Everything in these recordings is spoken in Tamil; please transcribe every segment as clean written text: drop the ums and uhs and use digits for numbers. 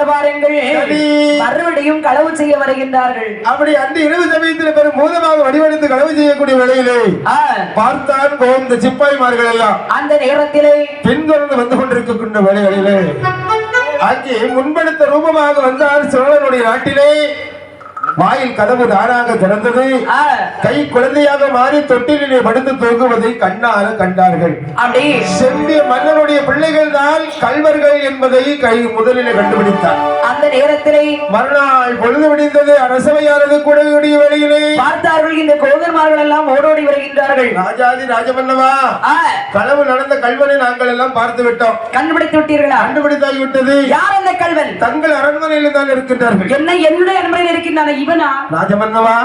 இவ்வாறு பாருங்கள் மறுபடியும் களவு செய்ய வருகின்றார்கள். அப்படி அந்த இரவு சமயத்தில் பெரும் பூதமாக வடிவெடுத்து களவு செய்யக்கூடிய வேளையிலே பார்த்தான் கோந்த சிப்பாய்மார்கள் எல்லாம் அந்த நேரத்திலே பின்தொடர்ந்து வந்து கொண்டிருக்கின்ற வேளைகளிலே அங்கே முன்படுத்த ரூபமாக வந்தார் சோழனுடைய நாட்டிலே. வாயில் கதவு தானாக திறந்தது. கை குழந்தையாக மாறி தொட்டிலே படுத்து தூங்குவதை கண்ணால கண்டார்கள். அப்படி செம்பிய மன்னனுடைய பிள்ளைகள் தான் கல்வர்கள் என்பதை கை முதலிலே கண்டுபிடித்தார். அந்த நேரத்திலே மறுநாள் பொழுது விடிந்தது. அரசவையானது கூடக்கூடிய வேளையிலே பார்த்தார்கள் இந்த கோதர்மார்கள் எல்லாம் ஓடோடி வருகின்றார்கள். ராஜாதி ராஜமன்னவா, களவு நடந்த கல்வனை நாங்கள் எல்லாம் பார்த்து விட்டோம். கண்டுபிடித்து விட்டீர்களா? கண்டுபிடித்தாகிவிட்டது. யார் அந்த கல்வன்? தங்கள் அரண்மனையில் தான் இருக்கின்றார்கள். என்ன என்னுடைய அரண்மனையில் இருக்கின்றான? இவனா? ராஜமன்னவா,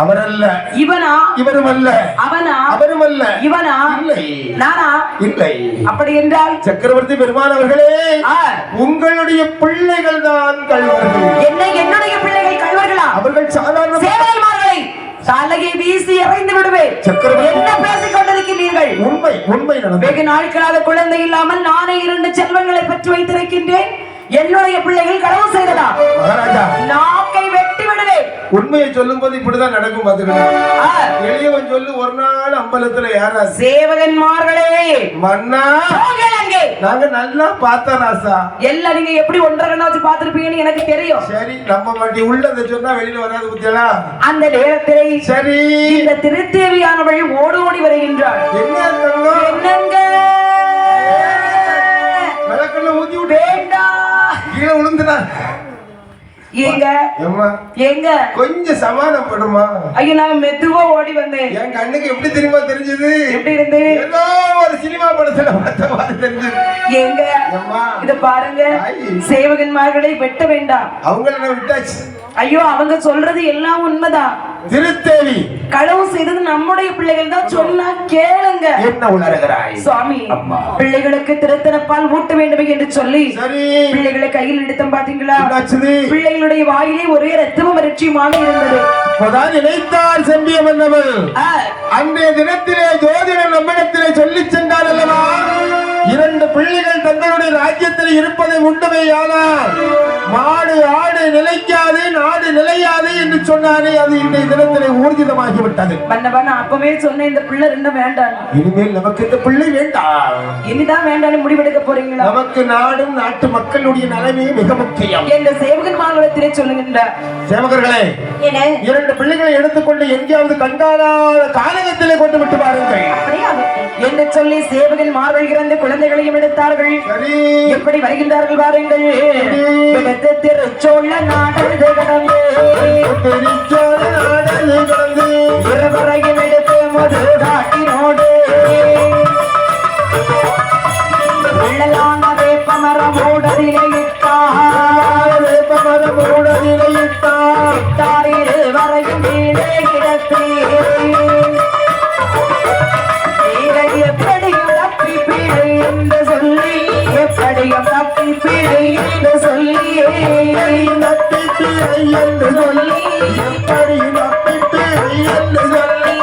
அவரல்ல. இவனா? இவரும் அல்ல. அவனா? அவரும் அல்ல. இவனா? இல்லை. நானா? இல்லை. அப்படி என்றால் சக்கரவர்த்தி பெருமான் அவர்களே, உங்களுடைய பிள்ளைகள் தான் கல்வர்கள். என்ன என்னுடைய பிள்ளைகள் கல்வர்களா? அவர்கள் சாதாரண சேவகர்மார்களை சாலையை வீசி எறிந்து விடுவேன். என்ன பேசிக் கொண்டிருக்கிறீர்கள்? உண்மை உண்மை நடந்தது. வெகு நாட்களாக குழந்தை இல்லாமல் நானே 2 செல்வங்களை பெற்று வைத்திருக்கின்றேன். என்னுடைய பிள்ளைகள் களவு செய்ததா? மகாராஜா, நாக்கை வெட்டி விடுவேன். உண்மையை சொல்லும் போது இப்படிதான் நடக்கும். பாத்துக்கணும். எளியவன் சொல்லு ஒரு நாள் அம்பலத்துல யாரா? சேவகன்மார்களே, மன்னா நாங்க நல்லா பார்த்தா ராசா. எல்லாம் நீங்க எப்படி 1.5 நாள் பாத்திருப்பீங்கன்னு எனக்கு தெரியும். சரி, நம்ம மாட்டி உள்ளதை சொன்னா வெளியில வராது. புத்தியலா? அந்த நேரத்திலே சரி, இந்த திருத்தேவியானவள் ஓடோடி வருகின்றாள். என்னங்க விளக்கல்ல ஊத்தி விட்டு வேண்டாம், கீழே விழுந்துடா. ஏங்க ஏங்க கொஞ்சம் சமாதானப்படுமா? ஐயோ, நான் மெதுவா ஓடி வந்தேன். என் கண்ணுக்கு எப்படி தெரியுமா தெரிஞ்சது? எப்படி இருந்து? ஏதோ ஒரு சினிமா படத்துல பார்த்த மாதிரி தெரிஞ்சது. ஏங்க இத பாருங்க, சேவகன்மார்களை வெட்ட வேண்டாம். அவங்கள நான் விட்டாச்சு. ஐயோ, அவங்க சொல்றது எல்லாம் உண்மைதான். திருத்தேவி களவு செய்தது நம்முடைய பிள்ளைகள் தான். சொன்னா கேளுங்க. என்ன உணர்கிறாய்? சுவாமி, பிள்ளைகளுக்கு திருத்தனப்பால் ஊட்ட வேண்டும் என்று சொல்லி பிள்ளைகளை கையில் எடுத்தோம். பாத்தீங்களா? பிள்ளைகளுடைய வாயிலே ஒரே ரத்தமும் வறட்சியுமாக இருந்தது. நினைத்தார் செம்பிய மன்னவள். அன்றைய தினத்திலே ஜோதிடர் நம்மிடத்திலே சொல்லி சென்றார் அல்லவா, 2 பிள்ளைகள் தங்களுடைய ராஜ்யத்தில் இருப்பதை உண்டுமையானால் மாடு ஆடு நிலைக்காது, நாடு நிலையாது என்று சொன்னாரே, அது இன்றைய தினத்திலே ஊர்ஜிதமாகிவிட்டது. மன்னவன் அப்பவே சொன்ன இந்த பிள்ளை 2 வேண்டாம். இனிமேல் நமக்கு இந்த பிள்ளை வேண்டாம். இனிதான் வேண்டாம் முடிவெடுக்க போறீங்களா? நமக்கு நாடும் நாட்டு மக்களுடைய நலமே மிக முக்கியம் என்ற சேவகன் மாநிலத்திலே சொல்லுகின்றார். சேவகர்களே, 2 பிள்ளைகளை எடுத்துக்கொண்டு எங்கேயாவது கண்காணாத கானகத்திலே கொண்டு விட்டு பாருங்கள் என்று சொல்லி சேவகன் மார்கள் இறந்து குழந்தைகளையும் எடுத்தார்கள். எப்படி வருகின்றார்கள் பாருங்கள். திருச்சோழ நாடது கடந்து இருவரையும் எடுத்து மது காட்டினோடு வெள்ளலான வேப்பமரம் மூடதிலே இட்டார். வேப்பமரம் மூடதிலே இட்டார். இருவரையும் வீடே கிடத்தி எப்படியும் தப்பி பிழை என்று சொல்லி, எப்படியும் தப்பி பிழை என்று சொல்லி, தப்பி பிழை என்று சொல்லி, எப்படியும் தப்பி பிழை என்று சொல்லி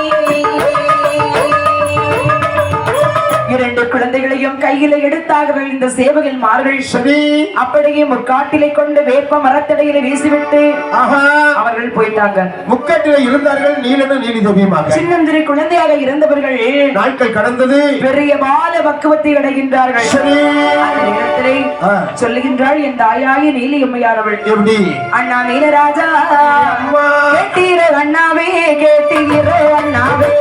2 குழந்தைகளையும் கையில எடுத்தார்கள் இந்த சேவகன் மார்கள். சரி, அப்படியே முக்காட்டிலை கொண்டு வேப்ப மரத்தடையில வீசிவிட்டு அவர்கள் போயிட்டாங்க. முக்காட்டில இருந்தார்கள் நீலன நீலிதவியமாக. சின்னந்திரி குழந்தையாக இருந்தவர்கள் நாட்கள் கடந்தது. பெரிய பால பக்குவத்தை அடைகின்றார்கள். அந்த நேரத்திலே சொல்லுகின்றாள் என் தாயாகி நீலியம்மையானவள். எப்படி? அண்ணா நீலராஜா, கேட்டீர அண்ணாவே, கேட்டீர அண்ணாவே,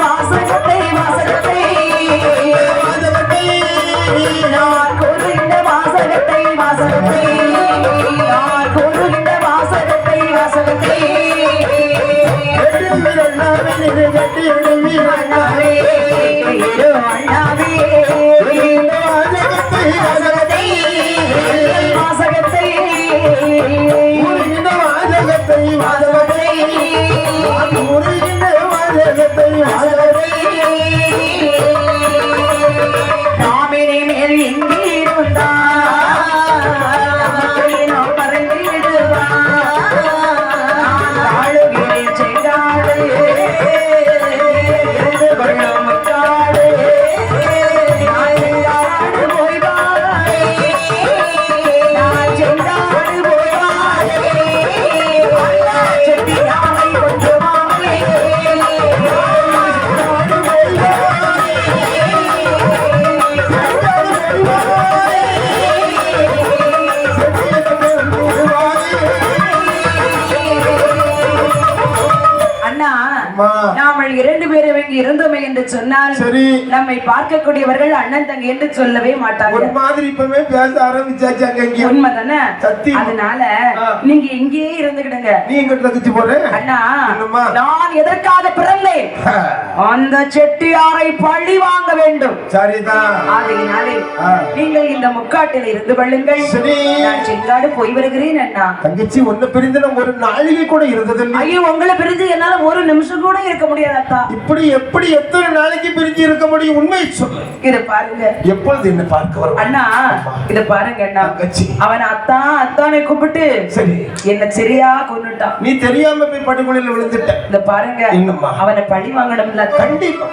வாசகத்தை வாசகத்தை நான் கூறுகின்ற வாசகத்தை வாசகத்தை நான் கூறுகின்ற வாசகத்தை வாசகத்தை அண்ணாவே அண்ணாவே வாசகத்தை ராமினி மேல் எங்கிருந்தா மறைந்து விடுவான். ஆளுகிறேன் செங்காடு கொள்ளும் காடு பேரும் இங்கு இருந்தோமே என்று சொன்னால் சரி. நம்மை பார்க்கக்கூடியவர்கள் அண்ணன் தங்கை என்று சொல்லவே மாட்டாங்க. ஒரு மாதிரி இப்பவே பேச ஆரம்பிச்சாச்சு அங்க இங்க. உண்மைதானே? சத்தியம். அதனால நீங்க இங்கேயே இருந்துக்கிடுங்க. நீ எங்க தங்கச்சி போற அண்ணா, என்னம்மா? நான் எதற்காக பிறந்தேன்? அந்த செட்டியாரை பழி வாங்க வேண்டும். சரிதான். ஆகையினாலே நீங்கள் இந்த முக்காட்டில் இருந்து கொள்ளுங்கள். சரி. நான் செங்காடு போய் வருகிறேன் அண்ணா. தங்கச்சி ஒண்ணு பிரிந்து நம்ம ஒரு நாளிகை கூட இருந்தது இல்லை. ஐயோ, உங்களை பிரிஞ்சு என்னால ஒரு நிமிஷம் கூட இருக்க முடியாது அத்தா. இப்படி எப்படி எத்தனை நாளைக்கு பிரிஞ்சு இருக்க முடியும்? உண்மை சொல்லு. இத பாருங்க. எப்பொழுது என்ன பார்க்க வரும் அண்ணா? இத பாருங்க அண்ணா, தங்கச்சி அவன் அத்தானை கூப்பிட்டு சரி என்ன சரியா கொன்னுட்டான். நீ தெரியாம போய் படுகொலையில விழுந்துட்ட. இத பாருங்க, இன்னும்மா அவனை பழி வாங்கணும்ல. கண்டிப்பா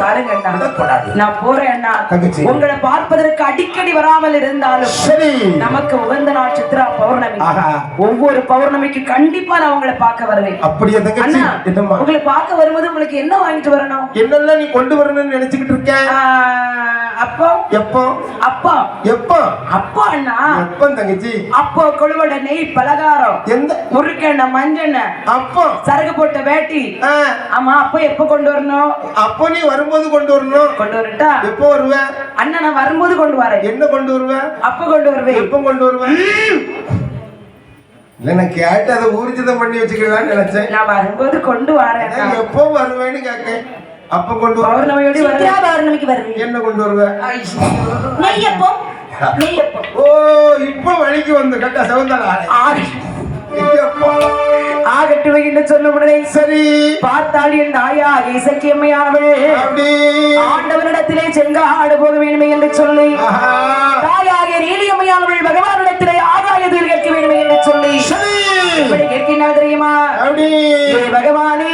பாருங்க அண்ணா, நான் போறேன் அண்ணா. தங்கச்சி உங்களை பார்ப்பதற்கு அடிக்கடி வராமல் இருந்தாலும் சரி, நமக்கு உகந்த நாள் சித்ரா பௌர்ணமி. ஒவ்வொரு பௌர்ணமிக்கு கண்டிப்பா நான் உங்களை பார்க்க வருவேன். அப்படியே தங்கச்சி. என்னம்மா? உங்களை பார்க்க வரும்போது உங்களுக்கு என்ன வாங்கிட்டு வரணும்? என்னெல்லாம் நீ கொண்டு வரணும்னு நினைச்சுக்கிட்டு இருக்க? அப்போ எப்போ? அப்போ எப்போ? அப்போ அண்ணா, எப்போ தங்கச்சி? அப்போ கொழுவட நெய் பலகாரம், எந்த முறுக்கெண்ண மஞ்செண்ண, அப்போ சரகு போட்ட வேட்டி. ஆமா, அப்போ எப்போ கொண்டு வரணும்? அப்போ நீ வரும்போது கொண்டு வரணும். கொண்டு வரட்டா? எப்போ வருவேன்? அண்ணா, நான் வரும்போது கொண்டு வரேன். என்ன கொண்டு வருவேன்? அப்போ கொண்டு வருவேன். எப்போ கொண்டு வருவேன்? இல்ல, நான் கேட்டு அதை ஊர்ஜிதம் பண்ணி வச்சுக்கலாம்னு நினைச்சேன். நான் வரும்போது கொண்டு வரேன். எப்போ வருவேன்னு கேட்க. அப்ப கொண்டு பௌர்ணமியோட பௌர்ணமிக்கு வருவேன். என்ன கொண்டு வருவேன்? நெய்யப்பம். நெய்யப்பம். ஓ, இப்ப வழிக்கு வந்து கட்ட செவந்தாளா? ஆகட்டுவை என்று சொன்ன உடனே சரி, பார்த்தாள் என் தாயா இசக்கியம்மையானவள் ஆண்டவனிடத்திலே செங்காடு போக வேண்டுமே என்று சொல்லி, தாயாக நீலியம்மையானவள் பகவானிடத்திலே ஆகாயத்தில் கேட்க வேண்டுமே என்று சொல்லி கேட்கின்றாள் தெரியுமா? பகவானே